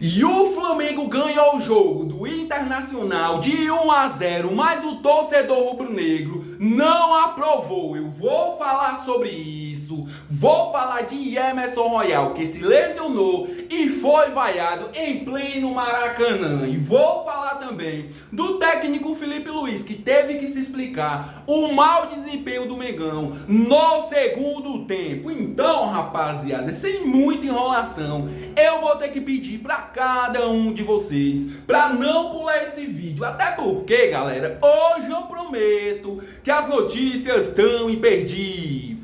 E o Flamengo ganhou o jogo do Internacional de 1-0, mas o torcedor rubro-negro não aprovou. Eu vou falar sobre isso. Vou falar de Emerson Royal, que se lesionou e foi vaiado em pleno Maracanã. E vou falar também do técnico Felipe Luiz, que teve que se explicar o mau desempenho do Mengão no segundo tempo. Então, rapaziada, sem muita enrolação, eu vou ter que pedir para cada um de vocês para não pular esse vídeo, até porque, galera, hoje eu prometo que as notícias estão imperdíveis.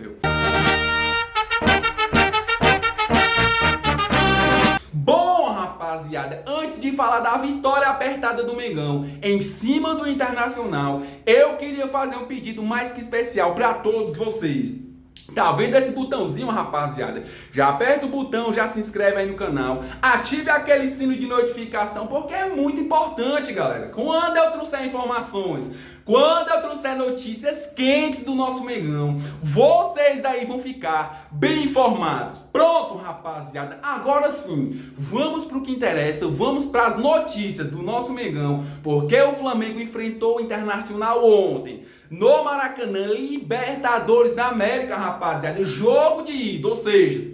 Bom, rapaziada, antes de falar da vitória apertada do Mengão em cima do Internacional, eu queria fazer um pedido mais que especial para todos vocês. Tá vendo esse botãozinho, rapaziada? Já aperta o botão, já se inscreve aí no canal, ative aquele sino de notificação, porque é muito importante, galera. Quando eu trouxer informações, quando eu trouxer notícias quentes do nosso Mengão, vocês aí vão ficar bem informados. Pronto, rapaziada, agora sim, vamos pro que interessa, vamos para as notícias do nosso Mengão, porque o Flamengo enfrentou o Internacional ontem, no Maracanã, Libertadores da América, rapaziada, jogo de ida, ou seja,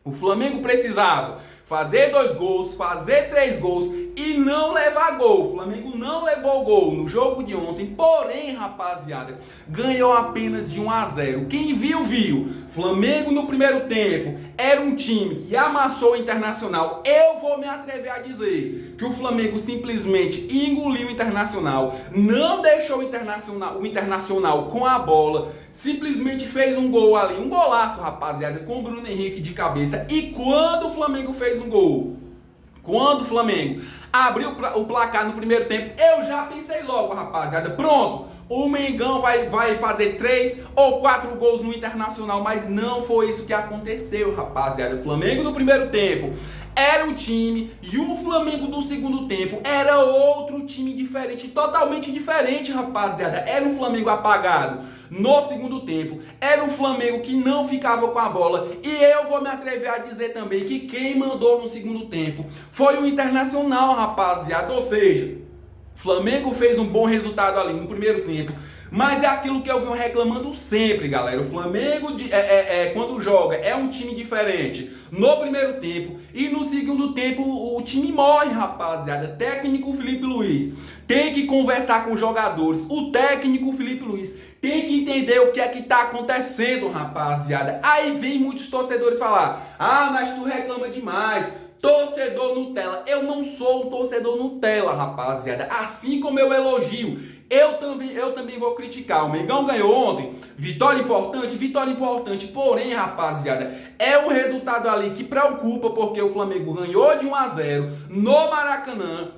o Flamengo precisava fazer 2 gols, fazer 3 gols e não levar gol. O Flamengo não levou gol no jogo de ontem, porém, rapaziada, ganhou apenas de 1-0. Quem viu, viu. Flamengo no primeiro tempo era um time que amassou o Internacional. Eu vou me atrever a dizer que o Flamengo simplesmente engoliu o Internacional, não deixou o Internacional com a bola, simplesmente fez um gol ali, um golaço, rapaziada, com o Bruno Henrique de cabeça. E quando o Flamengo fez um gol, quando o Flamengo abriu o placar no primeiro tempo, eu já pensei logo, rapaziada, pronto, o Mengão vai fazer 3 ou 4 gols no Internacional, mas não foi isso que aconteceu, rapaziada. O Flamengo no primeiro tempo era um time e o Flamengo do segundo tempo era outro time diferente, totalmente diferente, rapaziada. Era um Flamengo apagado no segundo tempo, era um Flamengo que não ficava com a bola, e eu vou me atrever a dizer também que quem mandou no segundo tempo foi o Internacional, rapaziada. Ou seja, o Flamengo fez um bom resultado ali no primeiro tempo, mas é aquilo que eu venho reclamando sempre, galera. O Flamengo, quando joga, é um time diferente no primeiro tempo, e no segundo tempo o time morre, rapaziada. Técnico Felipe Luiz tem que conversar com os jogadores. O técnico Felipe Luiz tem que entender o que é que tá acontecendo, rapaziada. Aí vem muitos torcedores falar: ah, mas tu reclama demais, torcedor Nutella. Eu não sou um torcedor Nutella, rapaziada. Assim como eu elogio, eu também vou criticar. O Mengão ganhou ontem, vitória importante, porém, rapaziada, é um resultado ali que preocupa, porque o Flamengo ganhou de 1-0 no Maracanã.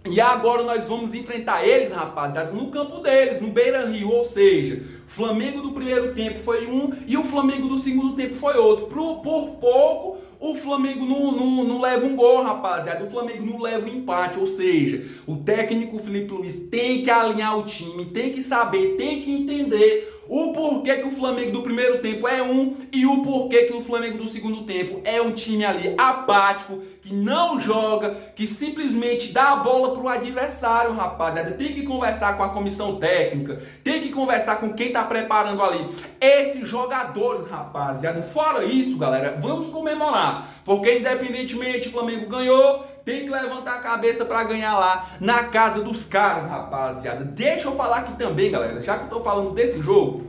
E agora nós vamos enfrentar eles, rapaziada, no campo deles, no Beira-Rio. Ou seja, o Flamengo do primeiro tempo foi um e o Flamengo do segundo tempo foi outro. Por pouco, o Flamengo não leva um gol, rapaziada. O Flamengo não leva um empate. Ou seja, o técnico Felipe Luiz tem que alinhar o time, tem que saber, tem que entender o porquê que o Flamengo do primeiro tempo é um e o porquê que o Flamengo do segundo tempo é um time ali apático, que não joga, que simplesmente dá a bola pro adversário, rapaziada. Tem que conversar com a comissão técnica, tem que conversar com quem tá preparando ali esses jogadores, rapaziada. Fora isso, galera, vamos comemorar, porque independentemente o Flamengo ganhou, tem que levantar a cabeça para ganhar lá na casa dos caras, rapaziada. Deixa eu falar aqui também, galera, já que eu tô falando desse jogo,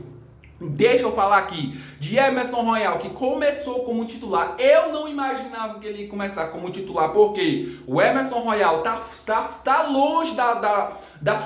deixa eu falar aqui de Emerson Royal, que começou como titular. Eu não imaginava que ele ia começar como titular, porque o Emerson Royal tá longe da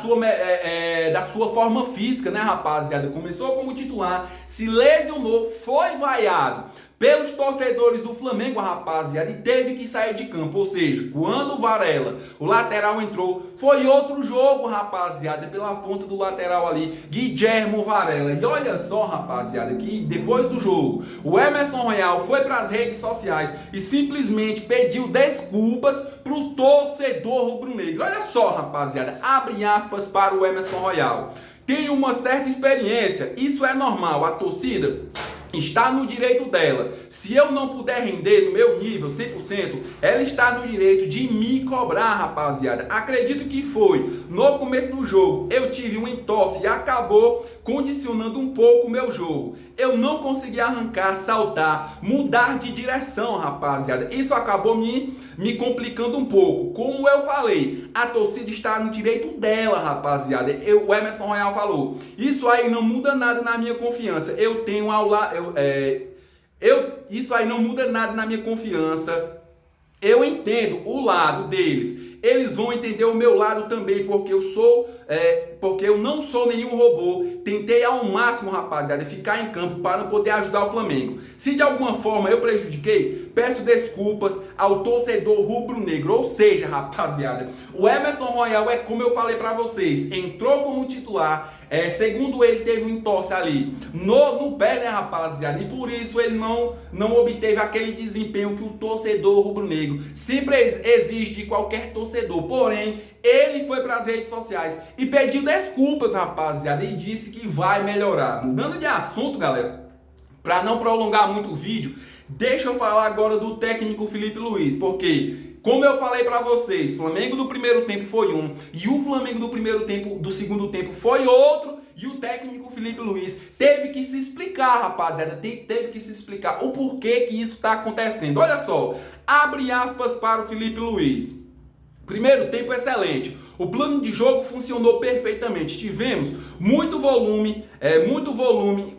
sua forma física, né, rapaziada? Começou como titular, se lesionou, foi vaiado pelos torcedores do Flamengo, rapaziada, e teve que sair de campo. Ou seja, quando o Varela, o lateral, entrou, foi outro jogo, rapaziada, pela ponta do lateral ali, Guilherme Varela. E olha só, rapaziada, que depois do jogo, o Emerson Royal foi para as redes sociais e simplesmente pediu desculpas pro torcedor rubro-negro. Olha só, rapaziada, abre aspas para o Emerson Royal: tem uma certa experiência, isso é normal, a torcida Está no direito dela. Se eu não puder render no meu nível 100%, ela está no direito de me cobrar, rapaziada. Acredito que foi no começo do jogo. Eu tive um entorse e acabou condicionando um pouco o meu jogo. Eu não consegui arrancar, saltar, mudar de direção, rapaziada. Isso acabou me complicando um pouco. Como eu falei, a torcida está no direito dela, rapaziada. O Emerson Royal falou. Isso aí não muda nada na minha confiança. Eu tenho aula... Isso aí não muda nada na minha confiança. Eu entendo o lado deles. Eles vão entender o meu lado também, porque eu não sou nenhum robô. Tentei ao máximo, rapaziada, ficar em campo para poder ajudar o Flamengo. Se de alguma forma eu prejudiquei, peço desculpas ao torcedor rubro-negro. Ou seja, rapaziada, o Emerson Royal é como eu falei para vocês, entrou como titular. Segundo ele, teve um entorse ali no pé, né, rapaziada? E por isso ele não obteve aquele desempenho que o torcedor rubro-negro sempre exige de qualquer torcedor. Porém, ele foi para as redes sociais e pediu desculpas, rapaziada, e disse que vai melhorar. Mudando de assunto, galera, para não prolongar muito o vídeo, deixa eu falar agora do técnico Felipe Luiz, porque... como eu falei pra vocês, o Flamengo do primeiro tempo foi um, e o Flamengo do segundo tempo foi outro, e o técnico Felipe Luiz teve que se explicar, rapaziada, teve que se explicar o porquê que isso tá acontecendo. Olha só, abre aspas para o Felipe Luiz. Primeiro tempo excelente. O plano de jogo funcionou perfeitamente. Tivemos muito volume,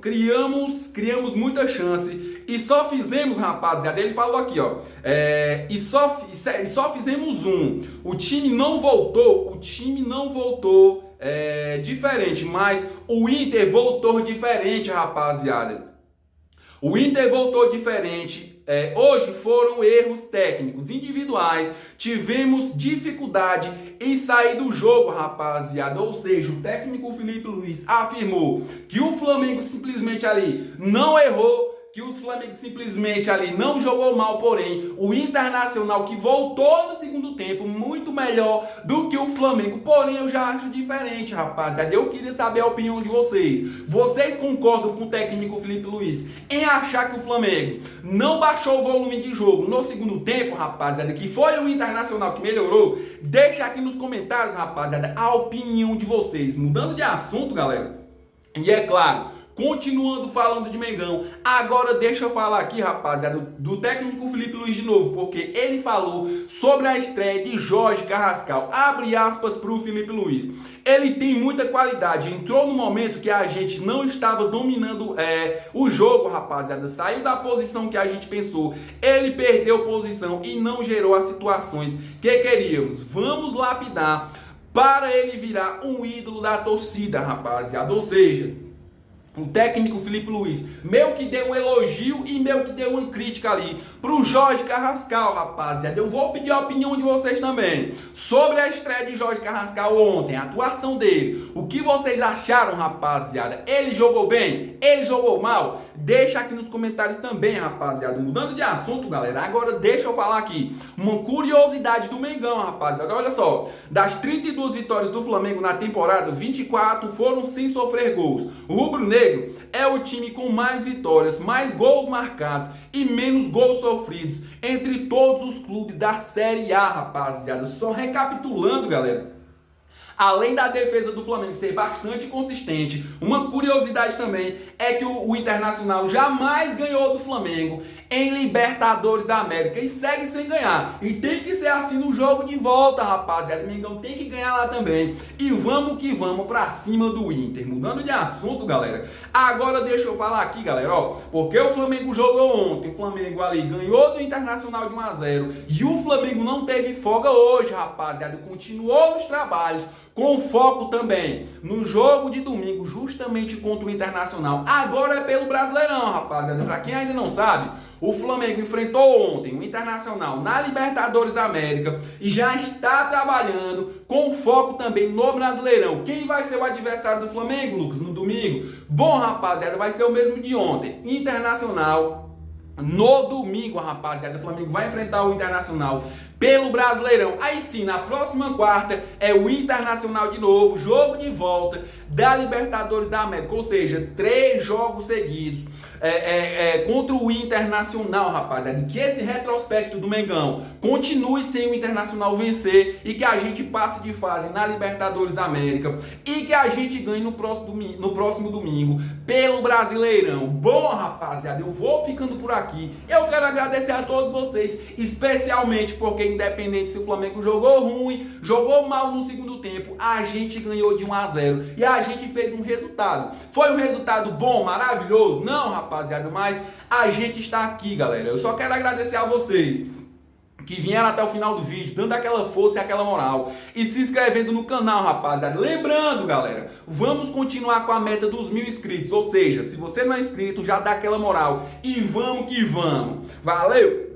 criamos muita chance e só fizemos, rapaziada, ele falou aqui, ó, e só fizemos um. O time não voltou diferente, mas o Inter voltou diferente, rapaziada. O Inter voltou diferente. Hoje foram erros técnicos individuais, tivemos dificuldade em sair do jogo, rapaziada. Ou seja, o técnico Felipe Luiz afirmou que o Flamengo simplesmente ali não errou, que o Flamengo simplesmente ali não jogou mal, porém o Internacional que voltou no segundo tempo muito melhor do que o Flamengo, porém eu já acho diferente, rapaziada. Eu queria saber a opinião de vocês. Vocês concordam com o técnico Felipe Luiz em achar que o Flamengo não baixou o volume de jogo no segundo tempo, rapaziada, que foi o Internacional que melhorou? Deixa aqui nos comentários, rapaziada, a opinião de vocês. Mudando de assunto, galera, e é claro, continuando falando de Mengão, agora deixa eu falar aqui, rapaziada, do técnico Felipe Luiz de novo, porque ele falou sobre a estreia de Jorge Carrascal. Abre aspas para o Felipe Luiz. Ele tem muita qualidade, entrou no momento que a gente não estava dominando o jogo, rapaziada. Saiu da posição que a gente pensou, ele perdeu posição e não gerou as situações que queríamos. Vamos lapidar para ele virar um ídolo da torcida, rapaziada. Ou seja, o técnico Felipe Luiz, meu que deu um elogio e meu que deu uma crítica ali pro Jorge Carrascal, rapaziada. Eu vou pedir a opinião de vocês também sobre a estreia de Jorge Carrascal ontem, a atuação dele. O que vocês acharam, rapaziada? Ele jogou bem? Ele jogou mal? Deixa aqui nos comentários também, rapaziada. Mudando de assunto, galera, agora deixa eu falar aqui uma curiosidade do Mengão, rapaziada. Olha só, das 32 vitórias do Flamengo na temporada, 24 foram sem sofrer gols. O rubro-negro é o time com mais vitórias, mais gols marcados e menos gols sofridos entre todos os clubes da Série A, rapaziada. Só recapitulando, galera, além da defesa do Flamengo ser bastante consistente, uma curiosidade também é que o Internacional jamais ganhou do Flamengo em Libertadores da América e segue sem ganhar. E tem que ser assim no jogo de volta, rapaziada. O Mengão tem que ganhar lá também. E vamos que vamos pra cima do Inter. Mudando de assunto, galera, agora deixa eu falar aqui, galera, ó, porque o Flamengo jogou ontem, o Flamengo ali ganhou do Internacional de 1-0 e o Flamengo não teve folga hoje, rapaziada. Continuou nos trabalhos, com foco também no jogo de domingo, justamente contra o Internacional. Agora é pelo Brasileirão, rapaziada. Pra quem ainda não sabe, o Flamengo enfrentou ontem o Internacional na Libertadores da América e já está trabalhando com foco também no Brasileirão. Quem vai ser o adversário do Flamengo, Lucas, no domingo? Bom, rapaziada, vai ser o mesmo de ontem. Internacional. No domingo, rapaziada, o Flamengo vai enfrentar o Internacional pelo Brasileirão. Aí sim, na próxima quarta é o Internacional de novo, jogo de volta da Libertadores da América. Ou seja, 3 jogos seguidos contra o Internacional, rapaziada. E que esse retrospecto do Mengão continue sem o Internacional vencer e que a gente passe de fase na Libertadores da América e que a gente ganhe no próximo domingo pelo Brasileirão. Bom, rapaziada, eu vou ficando por aqui. Eu quero agradecer a todos vocês, especialmente porque independente se o Flamengo jogou ruim, jogou mal no segundo tempo, a gente ganhou de 1-0 e a gente fez um resultado. Foi um resultado bom, maravilhoso? Não, rapaziada, mas a gente está aqui, galera. Eu só quero agradecer a vocês que vieram até o final do vídeo, dando aquela força e aquela moral e se inscrevendo no canal, rapaziada. Lembrando, galera, vamos continuar com a meta dos 1000 inscritos, ou seja, se você não é inscrito, já dá aquela moral e vamos que vamos. Valeu!